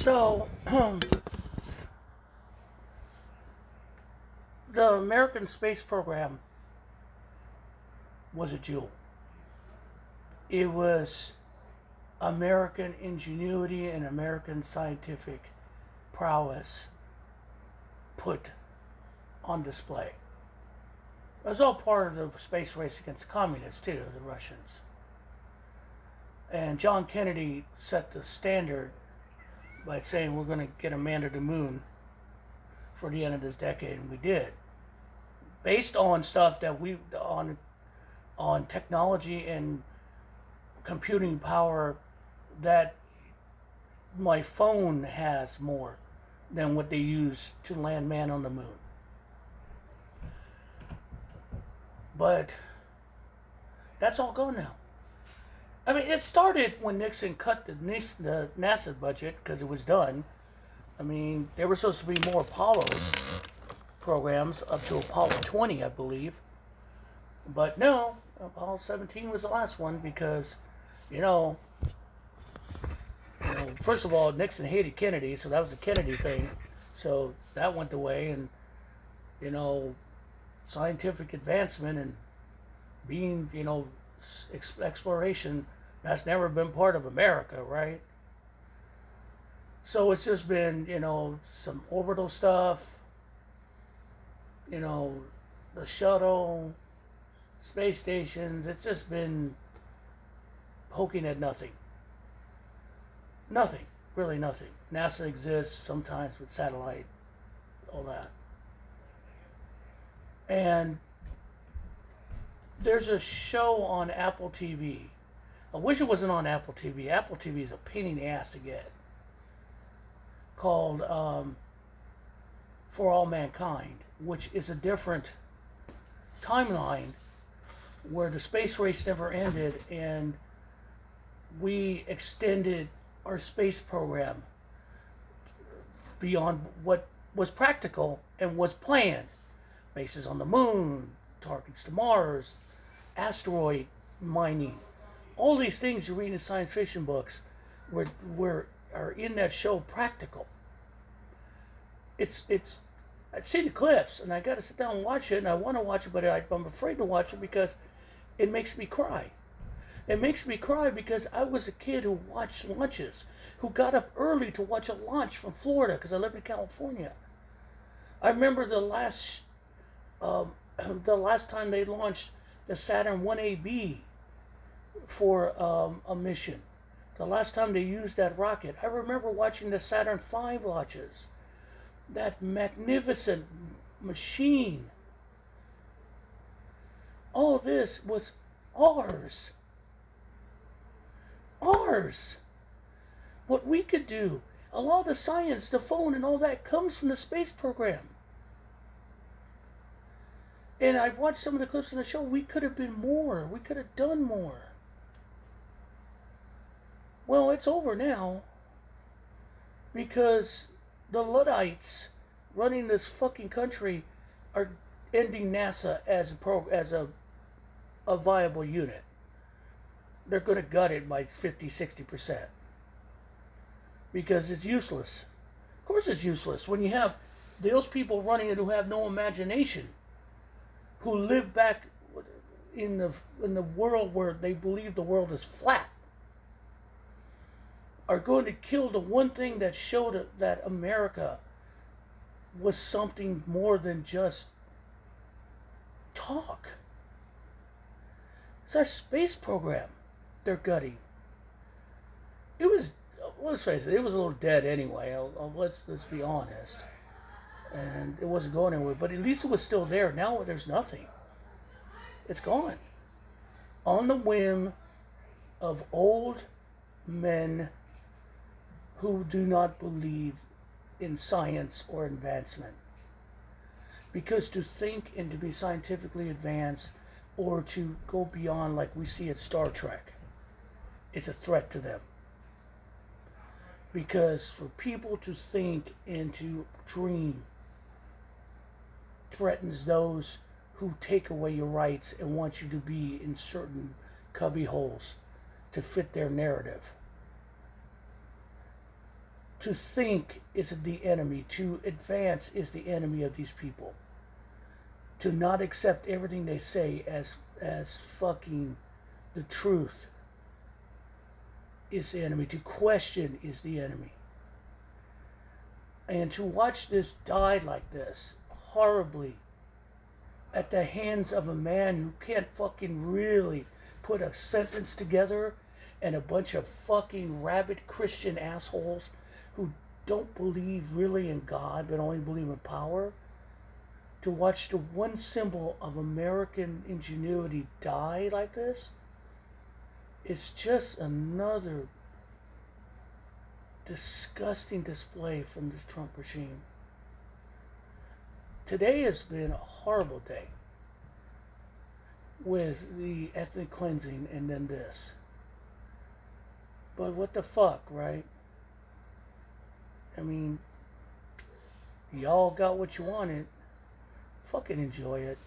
So, the American space program was a jewel. It was American ingenuity and American scientific prowess put on display. It was all part of the space race against the communists, too, the Russians. And John Kennedy set the standard by saying we're going to get a man to the moon for the end of this decade, and we did. Based on stuff that on technology and computing power that my phone has more than what they use to land man on the moon. But that's all gone now. I mean, it started when Nixon cut the NASA budget because it was done. I mean, there were supposed to be more Apollo programs up to Apollo 20, I believe. But no, Apollo 17 was the last one because, first of all, Nixon hated Kennedy, so that was a Kennedy thing. So that went away, and, scientific advancement and being, exploration, that's never been part of America, right? So it's just been, some orbital stuff, the shuttle, space stations. It's just been poking at nothing. Nothing. Really nothing. NASA exists sometimes with satellite, all that. And there's a show on Apple TV. I wish it wasn't on Apple TV. Apple TV is a pain in the ass to get. Called For All Mankind, which is a different timeline where the space race never ended and we extended our space program beyond what was practical and was planned. Bases on the moon, targets to Mars, asteroid mining. All these things you read in science fiction books are in that show practical. It's I've seen the clips and I got to sit down and watch it, and I want to watch it, but I'm afraid to watch it because it makes me cry. It makes me cry because I was a kid who watched launches, who got up early to watch a launch from Florida because I lived in California. I remember the last time they launched the Saturn 1AB for a mission. The last time they used that rocket. I remember watching the Saturn V launches. That magnificent machine. All this was ours. Ours. What we could do. A lot of the science, the phone and all that comes from the space program. And I watched some of the clips on the show. We could have been more. We could have done more. Well, it's over now. Because the Luddites running this fucking country are ending NASA as a viable unit. They're going to gut it by 50-60%. Because it's useless. Of course it's useless when you have those people running it who have no imagination, who live back in the world where they believe the world is flat, are going to kill the one thing that showed that America was something more than just talk. It's our space program they're gutting. It was, let's face it, it was a little dead anyway. Let's be honest. And it wasn't going anywhere, but at least it was still there. Now there's nothing. It's gone. On the whim of old men who do not believe in science or advancement. Because to think and to be scientifically advanced or to go beyond like we see at Star Trek is a threat to them. Because for people to think and to dream threatens those who take away your rights and want you to be in certain cubby holes to fit their narrative. To think is the enemy. To advance is the enemy of these people. To not accept everything they say as fucking the truth is the enemy. To question is the enemy. And to watch this die like this, horribly, at the hands of a man who can't fucking really put a sentence together, and a bunch of fucking rabid Christian assholes who don't believe really in God but only believe in power, to watch the one symbol of American ingenuity die like this, it's just another disgusting display from this Trump regime. Today has been a horrible day with the ethnic cleansing and then this. But what the fuck, right? I mean, y'all got what you wanted. Fucking enjoy it.